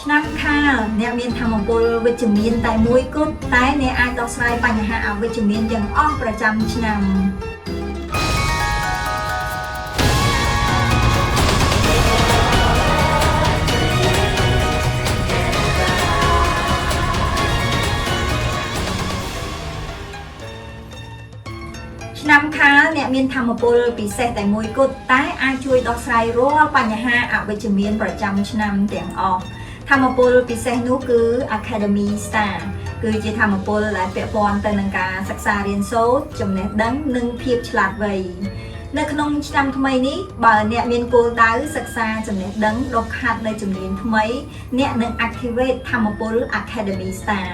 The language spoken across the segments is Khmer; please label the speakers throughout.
Speaker 1: ឆ្នាំខាលអ្នកមានធម្មពលវិជ្ជមានតែមួយគត់តែអ្នកអាចដោះស្រាយបញ្ហាអវិជ្ជមានទាំងអស់ប្រចាំឆ្នាំឆ្នាំខាលអ្នកមានធម្មពលពិសេសតែមួយគត់តែអាចជួយដោះស្រាយរាល់បញ្ហាអវិជ្ជមានប្រចាំឆ្នាំទាំងអស់ធម្មពលពិសេសនោះគឺ Academy Star គឺជាធម្មពលដែលពាក់ព័ន្ធទៅនឹងការសិក្សារៀនសូត្រចំណេះដឹងនិងភាពឆ្លាតវៃនៅក្នុងឆ្នាំថ្មីនេះបើអ្នកមានគោលដៅសិក្សាចំណេះដឹងដុសខាត់នៅជំនាញថ្មីអ្នកនឹង activate ធម្មពល Academy Star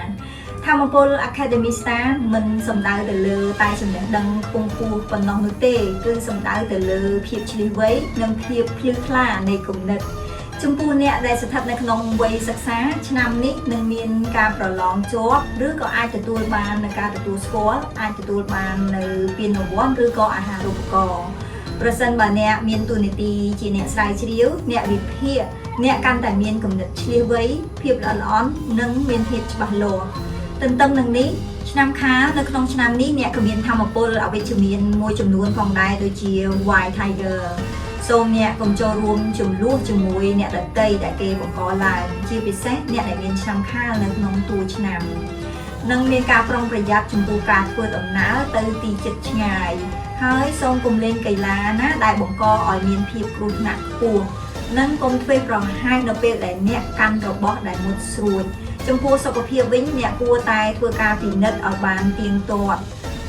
Speaker 1: ធម្មពល Academy Star មិនសំដៅទៅលើតែចំណេះដឹងខ្ពង់ខ្ពស់ប៉ុណ្ណោះនោះទេគឺសំដៅទៅលើភាពឆ្លៀសវៃនិងភាពភ្លឺថ្លានៃគំនិតចំពោះអ្នកដែលស្ថិតនៅក្នុងវ័យសិក្សាឆ្នាំនេះនឹងមានការប្រឡងជាប់ឬក៏អាចទទួលបាននូវការទទួលស្គាល់អាចទទួលបាននៅពានរង្វាន់ឬក៏អាហារូបករណ៍ប្រសិនបើអ្នកមានតួនាទីជាអ្នកស្រាវជ្រាវអ្នកវិភាគអ្នកកាន់តែមានគំនិតឆ្លៀសវៃភាពល្អិតល្អន់និងមានភាពច្បាស់លាស់ទន្ទឹមនឹងនេះឆ្នាំខាលនៅក្នុងឆ្នាំនេះអ្នកក៏មានធម្មពលអវិជ្ជមានមួយចំនួនផងដែរដូចជា White Tigerសូមអ្នកកុំចូលរួមចំនួនជាមួយអ្នកដទៃដែលគេបង្កឡើងជាពិសេសអ្នកដែលមានឆ្នាំខាលនៅក្នុងតួឆ្នាំនិងមានការប្រុងប្រយ័ត្នចំពោះការធ្វើដំណើរទៅទីជិតឆ្ងាយហើយសូមកុំលេងកីឡាណាដែលបង្កឲ្យមានភាពគ្រោះថ្នាក់ខ្ពស់និងកុំធ្វើប្រហែសនៅពេលដែលអ្នកកាន់របស់ដែលមុតស្រួចចំពោះសុខភាពវិញអ្នកគួរតែធ្វើការពិនិត្យឲ្យបានទៀងទាត់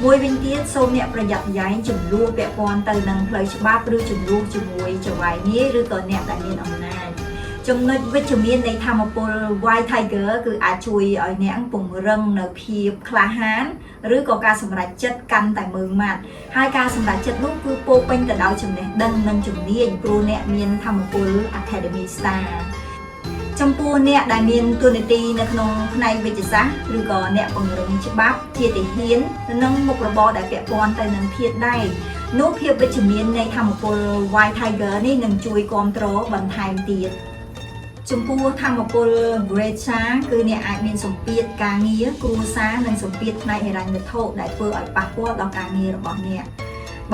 Speaker 1: មួយវិញទៀតសូមអ្នកប្រយ័ត្នប្រយែងចំនួនពាក់ព័ន្ធទៅនឹងផ្លូវច្បាប់ឬចំនួនជាមួយចៅហ្វាយនាយឬក៏អ្នកដែលមានអំណាចចំណុចវិជ្ជមាននៃធម្មពល White Tiger គឺអាចជួយឲ្យអ្នកពង្រឹងនៅភាពក្លាហានឬក៏ការសម្រេចចិត្តកាន់តែម៉ឺងម៉ាត់ហើយការសម្រេចចិត្តនោះគឺពោរពេញទៅដោយចំណេះដឹងនិងជំនាញព្រោះអ្នកមានធម្មពល Academy Starចំពោះអ្នកដែលមានតួនាទីនៅក្នុងផ្នែកវិទ្យាសាស្ត្រឬក៏អ្នកពង្រឹងច្បាប់ជាទាហាននិងមុខរបរដែលពាក់ព័ន្ធទៅនឹងធាតុដែកនោះភាពវិជ្ជមាននៃធម្មពល White Tiger នេះនឹងជួយគ្រប់គ្រងបន្ថែមទៀតចំពោះធម្មពល Great Star គឺអ្នកអាចមានសម្ពាធការងារគ្រួសារនិងសម្ពាធផ្នែកហិរញ្ញវត្ថុដែលធ្វើឲ្យប៉ះពាល់ដល់ការងាររបស់អ្នក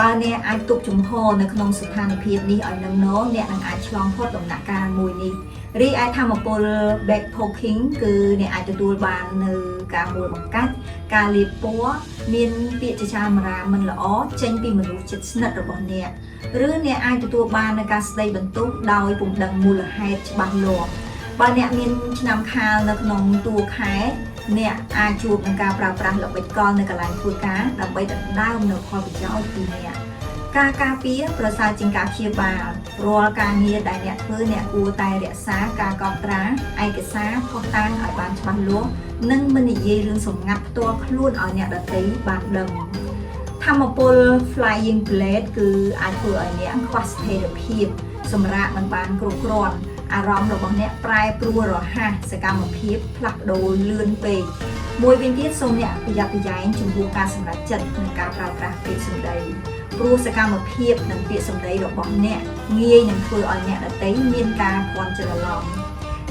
Speaker 1: បើអ្នកអាចទប់ជំហរនៅក្នុងស្ថានភាពនេះឲ្យនឹងណអ្នកនឹងអាចឆ្លងផុតដំណាក់កាលមួយនេះរីឯធម្មពល Backpacking គឺអ្នកអាចទទួលបាននៅការមួលបង្កាច់ការលាបពណ៌មានពាក្យចចាមរាមិនល្អចេញពីមនុស្សជិតស្និទ្ធរបស់អ្នកឬអ្នកអាចទទួលបាននៅការស្ដីបន្ទោសដោយពុំដឹងមូលហេតុច្បាស់លាស់បើអ្នកមានឆ្នាំខាលនៅក្នុងតួខែអ្នកអាចជួបនឹងការប្រើប្រាស់ល្បិចកលនៅកន្លែងធ្វើការដើម្បីដណ្ដើមនៅផលប្រយោជន៍ពីអ្នកការការពារប្រសើរជាងការព្យាបាលរាល់ការងារដែលអ្នកធ្វើអ្នកគួរតែរក្សាការកត់ត្រាឯកសារផុសតាងឲ្យបានច្បាស់លាស់និងមិននិយាយរឿងសម្ងាត់ផ្ទាល់ខ្លួនឲ្យអ្នកដទៃបានដឹងធម្មពល Flying Blade គឺអាចធ្វើឲ្យអ្នកខ្វះស្ថិរភាពសម្រាប់មិនបានគ្រប់គ្រាន់អារម្មណ៍របស់អ្នកប្រែប្រួលរហ័សសកម្មភាពផ្លាស់ប្ដូរលឿនពេកមួយវិញទៀតសូមអ្នកប្រយ័ត្នប្រយែងចំពោះការសម្រេចចិត្តនិងការប្រើប្រាស់ពាក្យសម្ដីព្រោះសកម្មភាពនិងពាក្យសម្ដីរបស់អ្នកងាយនឹងធ្វើឲ្យអ្នកដទៃមានការភាន់ច្រឡំ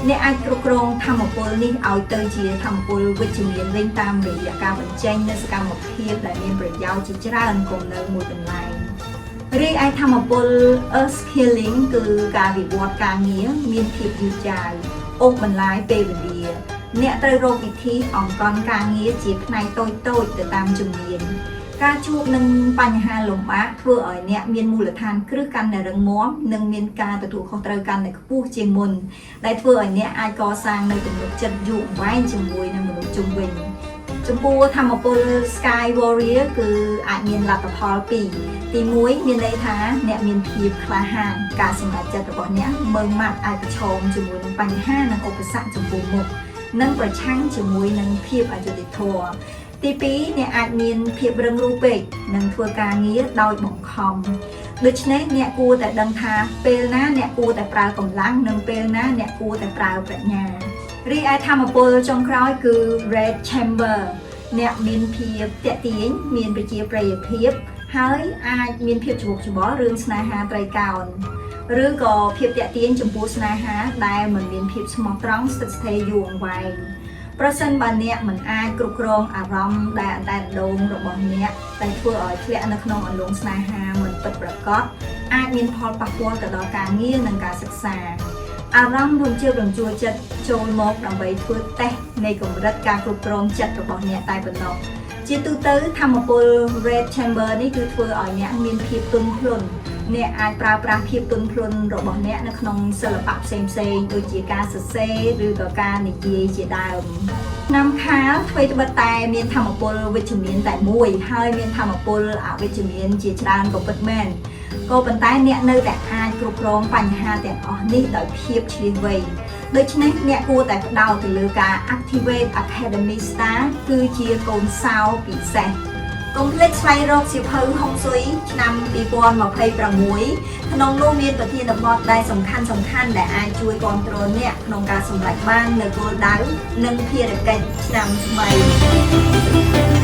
Speaker 1: អ្នកអាចគ្រប់គ្រងធម្មពលនេះឲ្យទៅជាធម្មពលវិជ្ជមានវិញតាមរយៈការបញ្ចេញនូវសកម្មភាពដែលមានប្រយោជន៍ជាច្រើនគង់នៅមួយកន្លែងរីឯធម្មពល Earth Healing គឺការវិវត្តការងារមានភាពយឺតយ៉ាវអូសបន្លាយពេលវេលាអ្នកត្រូវរកវិធីអង្គន់ការងារជាផ្នែកតូចៗទៅតាមជំនាញការជួបនឹងបញ្ហាលំបាកធ្វើឲ្យអ្នកមានមូលដ្ឋានគ្រឹះកាន់តែរឹងមាំនិងមានការទទួលខុសត្រូវកាន់តែខ្ពស់ជាងមុនដែលធ្វើឲ្យអ្នកអាចកសាងនូវទំនុកចិត្តយូរអង្វែងជាមួយនឹងមនុស្សជុំវិញចំពោះធម្មពល Sky Warrior គឺអាចមានលទ្ធផលពីរទី1មានន័យថាអ្នកមានភាពក្លាហានការសម្រេចចិត្តរបស់អ្នកមើងម៉ាត់អាចប្រឈមជាមួយនឹងបញ្ហានិងឧបសគ្គចំពោះមុខនិងប្រឆាំងជាមួយនឹងភាពអយុត្តិធម៌ទី2អ្នកអាចមានភាពរឹងរូសពេកនិងធ្វើការងារដោយបង្ខំដូច្នេះអ្នកគួរតែដឹងថាពេលណាអ្នកគួរតែប្រើកម្លាំងនិងពេលណាអ្នកគួរតែប្រើប្រាជ្ញារីឯធម្មពលចុងក្រោយគឺ Red Chamber អ្នកមានភាពតាក់ទាញមានប្រជាប្រិយភាពហើយអាចមានភាពច្បុកច្បល់រឿងស្នេហាត្រីកោណ ឬក៏ភាពតាក់ទាញចំពោះស្នេហាដែលមិនមានភាពស្មោះត្រង់ស្ថិតស្ថេរយូរអង្វែងប្រសិនបើអ្នកមិនអាចគ្រប់គ្រងអារម្មណ៍ដែលអណ្ដែតដងរបស់អ្នកតែធ្វើឲ្យធ្លាក់នៅក្នុងអន្លង់ស្នេហាមិនពិតប្រាកដអាចមានផលប៉ះពាល់ទៅដល់ការងារនិងការសិក្សាអារម្មណ៍រំជើបរំជួលចិត្តចូលមកដើម្បីធ្វើតេស្តនៃកម្រិតការគ្រប់គ្រងចិត្តរបស់អ្នកតែប៉ុណ្ណោះជាទូទៅធម្មពល Red Chamber នេះគឺធ្វើឲ្យអ្នកមានភាពទន់ភ្លន់អ្នកអាចប្រើប្រាស់ភាពទន់ភ្លន់របស់អ្នកនៅក្នុងសិល្បៈផ្សេងៗដូចជាការសរសេរឬក៏ការនិយាយជាដើមឆ្នាំខាលអ្វីត្បិតតែមានធម្មពលវិជ្ជមានតែមួយហើយមានធម្មពលអវិជ្ជមានជាច្រើនក៏ពិតមែនក៏ប៉ុន្តែអ្នកនៅតែអាចគ្រប់គ្រងបញ្ហាទាំងអស់នេះដោយភាពឈ្លាសវៃដូច្នេះអ្នកគួរតែផ្ដោតទៅលើការ Activate Academy Star គឺជាកូនសោពិសេសកុំភ្លេចស្វែងរកសៀវភៅហុងស៊ុយឆ្នាំ2026ក្នុងនោះមានប្រធានបទដែលសំខាន់ដែលអាចជួយគាំទ្រអ្នកក្នុងការសម្រេចបាននូវគោលដៅនិងភារកិច្ចឆ្នាំថ្មី